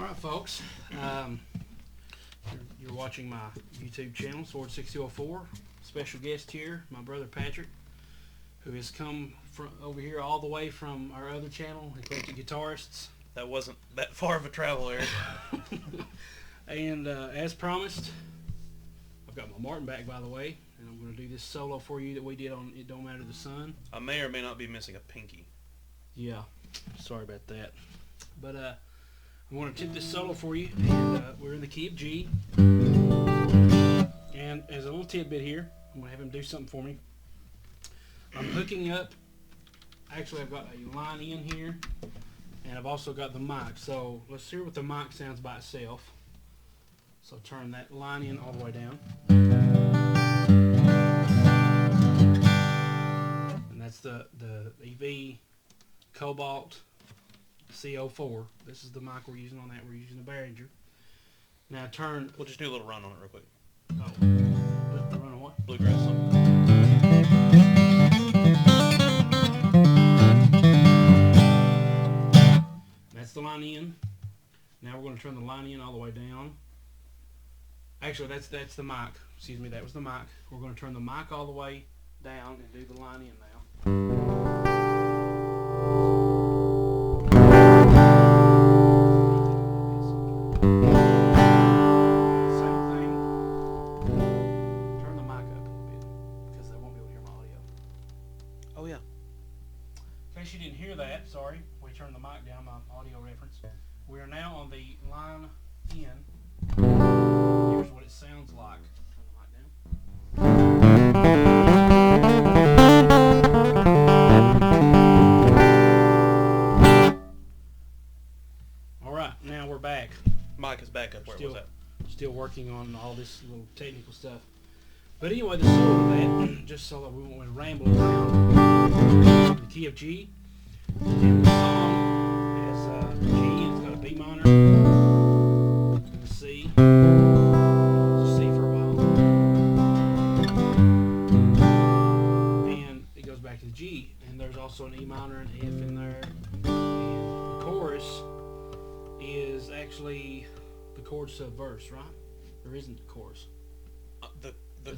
Alright folks, you're watching my YouTube channel, Sword6004. Special guest here, my brother Patrick, who has come from over here all the way from our other channel, Eclectic Guitarists. That wasn't that far of a travel, Eric. And as promised, I've got my Martin back, by the way, and I'm going to do this solo for you that we did on It Don't Matter the Sun. I may or may not be missing a pinky. Yeah, sorry about that. But I'm going to tip this solo for you, and we're in the key of G. And as a little tidbit here, I'm going to have him do something for me. I'm hooking up, actually I've got a line in here, and I've also got the mic. So let's hear what the mic sounds by itself. So turn that line in all the way down. And that's the EV Cobalt CO4. This is the mic we're using on that. We're using the Behringer. Now turn. We'll just do a little run on it real quick. Oh, the run on what? Bluegrass song. That's the line in. Now we're going to turn the line in all the way down. Actually, that's the mic. Excuse me, that was the mic. We're going to turn the mic all the way down and do the line in now. In case you didn't hear that, sorry, we turned the mic down, my audio reference. We are now on the line in. Here's what it sounds like. Turn the mic down. Alright, now we're back. Mic is back up. Where was that? Still working on all this little technical stuff. But anyway, the solo of that, just so that we won't ramble around, the key of G. And the song has G, it's got a B minor, and a C. Just C for a while. And it goes back to the G. And there's also an E minor and F in there. And the chorus is actually the chords to a verse, right? There isn't a chorus.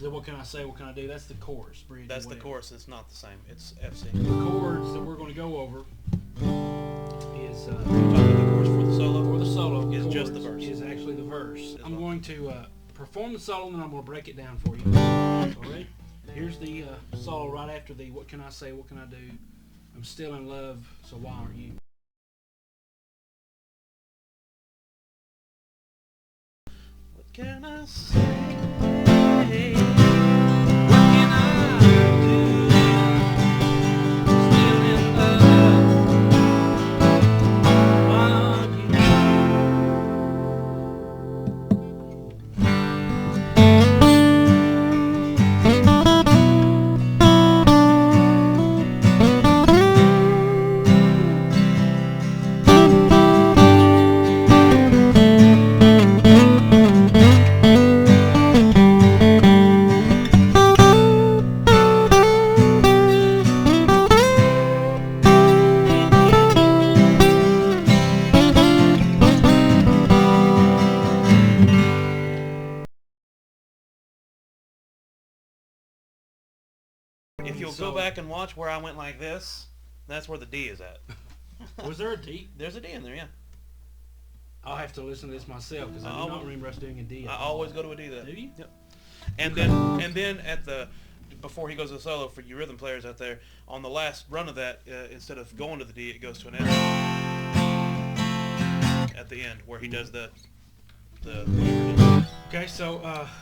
What can I say? What can I do? That's the chorus. Bridge. That's the chorus. It's not the same. It's FC. The chords that we're going to go over is you're talking about the chorus for the solo. For the solo, is just the verse. Is actually the verse. I'm going to perform the solo, and then I'm going to break it down for you. All right. Here's the solo right after the "What can I say? What can I do? I'm still in love. So why aren't you?" What can I say? If you'll go back and watch where I went like this, that's where the D is at. Was there a D? There's a D in there, yeah. I'll have to listen to this myself because I do not remember us doing a D. I always go to a D then. Do you? Yep. And then at the before he goes to the solo, for you rhythm players out there, on the last run of that, instead of going to the D, it goes to an F at the end where he does the Okay, so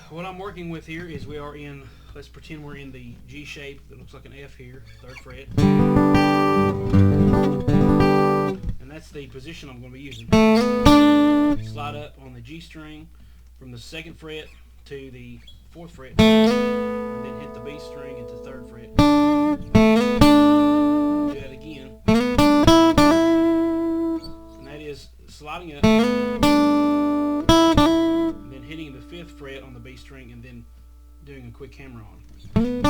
what I'm working with here is we are in, let's pretend we're in the G shape that looks like an F here, 3rd fret. And that's the position I'm going to be using. Slide up on the G string from the 2nd fret to the 4th fret, and then hit the B string into 3rd fret. Do that again. And that is sliding up, and then hitting the 5th fret on the B string, and then doing a quick hammer on. And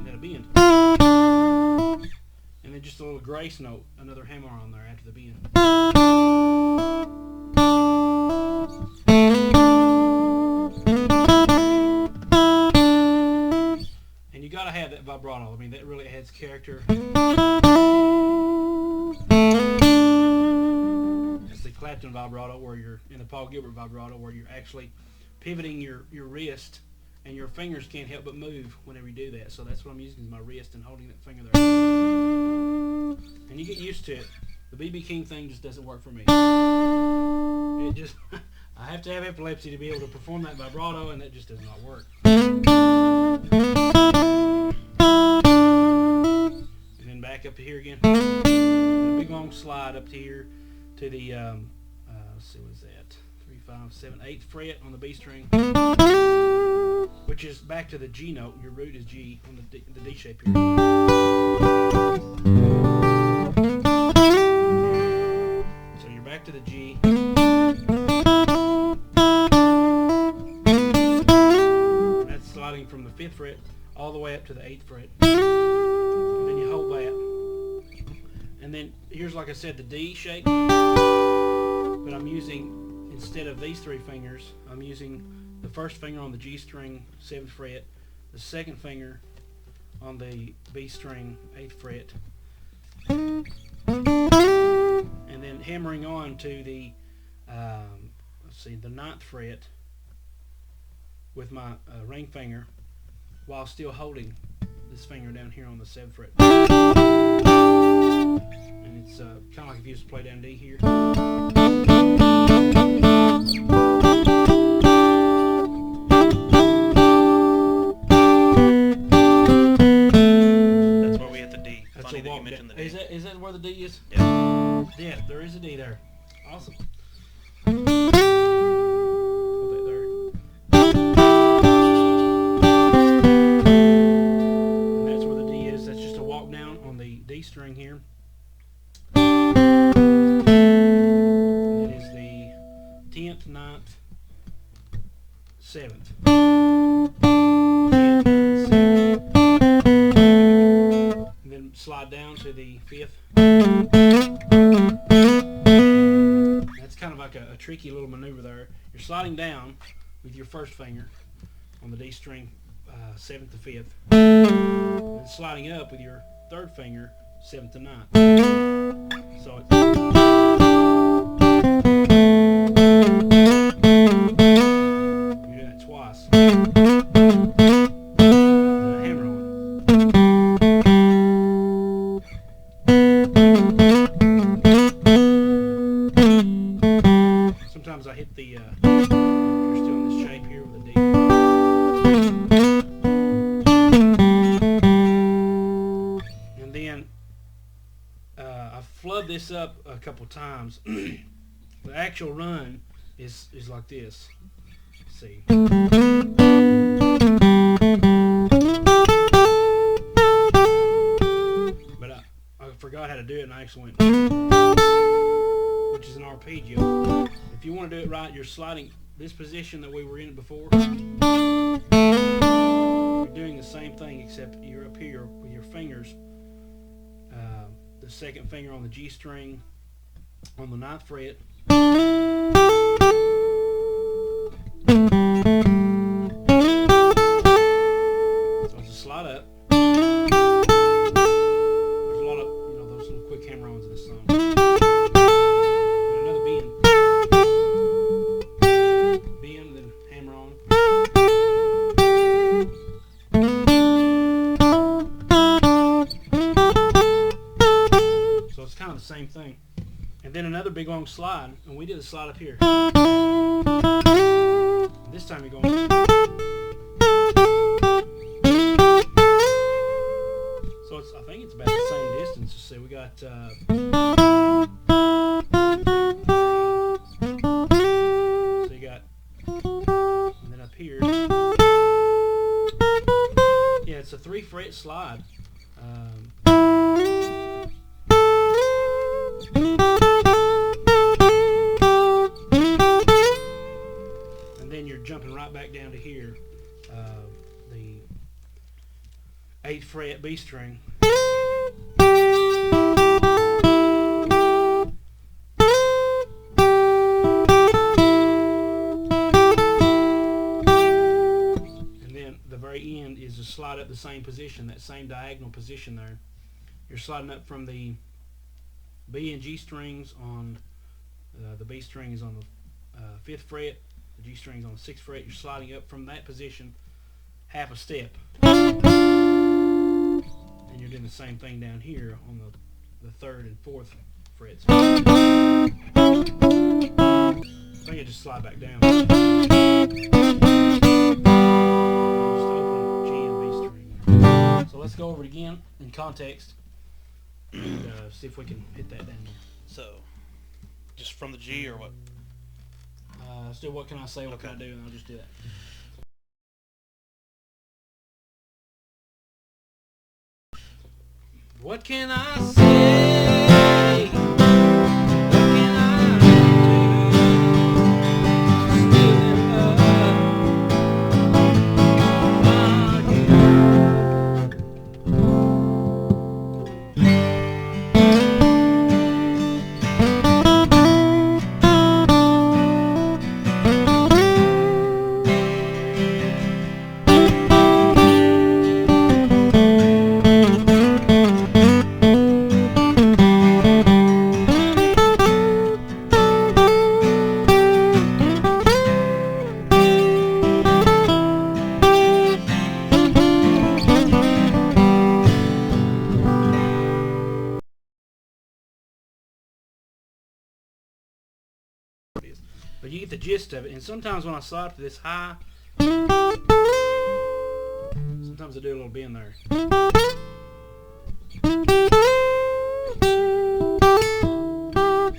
then a bend. and then just a little grace note, another hammer on there after the bend. And you gotta have that vibrato. I mean, that really adds character. It's the Clapton vibrato, where you're in the Paul Gilbert vibrato, where you're actually pivoting your wrist, and your fingers can't help but move whenever you do that. So that's what I'm using, is my wrist and holding that finger there. And you get used to it. The B.B. King thing just doesn't work for me. It just, I have to have epilepsy to be able to perform that vibrato, and that just does not work. And then back up to here again. A big long slide up to here to the, let's see, what is that? 3, 5, 7, 8th fret on the B string, which is back to the G note. Your root is G on the D shape here. So you're back to the G. And that's sliding from the 5th fret all the way up to the 8th fret. And then you hold that. And then here's, like I said, the D shape. But I'm using, instead of these 3 fingers, I'm using the first finger on the G string, 7th fret, the second finger on the B string, 8th fret, and then hammering on to the, let's see, the 9th fret with my ring finger, while still holding this finger down here on the 7th fret. And it's kind of like if you used to play down D here. Is that where the D is? Yeah. Yeah, there is a D there. Awesome. Hold that there. And that's where the D is. That's just a walk down on the D string here. And that is the 10th, 9th, 7th. 10th, 9th, 7th. And then slide down to the 5th. That's kind of like a tricky little maneuver there. You're sliding down with your first finger on the D string, 7th to 5th, and sliding up with your third finger, 7th to 9th. So it's, you're doing it twice. Sometimes I hit the, you're still in this shape here with a D. And then I've flubbed this up a couple times. The actual run is like this. Let's see. But I forgot how to do it, and I actually went, which is an arpeggio. If you want to do it right, you're sliding this position that we were in before. You're doing the same thing, except you're up here with your fingers. The second finger on the G string on the 9th fret. So it's a slide up. There's a lot of, those little quick hammer-ons in this song. Bend, then hammer on. So it's kind of the same thing. And then another big long slide, and we did a slide up here. This time you're going. So it's, I think it's about the same distance. Let's see, we got so you got, and then up here, yeah, it's a 3 fret slide. And then you're jumping right back down to here, the 8th fret B string. slide up the same position, that same diagonal position there. You're sliding up from the B and G strings on the B string is on the 5th fret, the G string is on the 6th fret. You're sliding up from that position half a step, and you're doing the same thing down here on the 3rd and 4th frets. I think you just slide back down. Just open G and B string. So let's go over it again in context and see if we can hit that down there. So, just from the G or what? Let's do what can I say, what can I do, and I'll just do that. What can I say? What can I do? Still in love with you. But you get the gist of it, and sometimes when I slide to this high, sometimes I do a little bend there.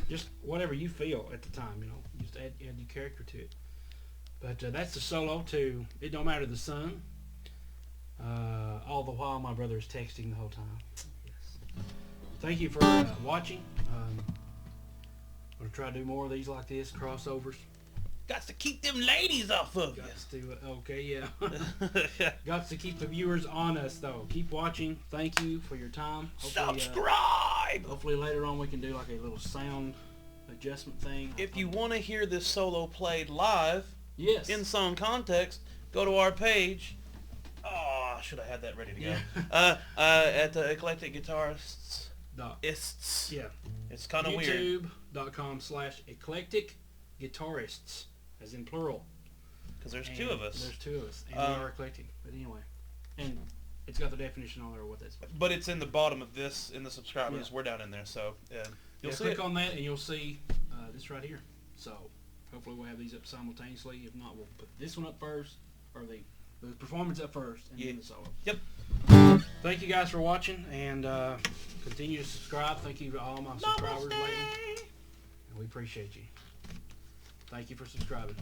Just whatever you feel at the time, you know, just add your character to it. But that's the solo to It Don't Matter the Sun. All the while my brother is texting the whole time. Yes. Thank you for watching. I'm going to try to do more of these like this, crossovers. Got to keep them ladies off of you. Got to, okay, yeah. Got to keep the viewers on us, though. Keep watching. Thank you for your time. Hopefully, subscribe! Hopefully later on we can do like a little sound adjustment thing. If you want to hear this solo played live, yes, in song context, go to our page. Oh, I should have had that ready to go. Yeah. At the Eclectic Guitarists. Ists. Yeah. It's kind of weird. YouTube.com/Eclectic Guitarists, as in plural. Because there's two of us. There's two of us, and we are eclectic. But anyway, and it's got the definition on there of what that's. But it's in the bottom of this, in the subscribers. Yeah. We're down in there, so you'll see. Click on that, and you'll see this right here. So hopefully we'll have these up simultaneously. If not, we'll put this one up first, or the performance up first, and then the solo. Yep. Thank you guys for watching, and continue to subscribe. Thank you to all my subscribers lately, and we appreciate you. Thank you for subscribing.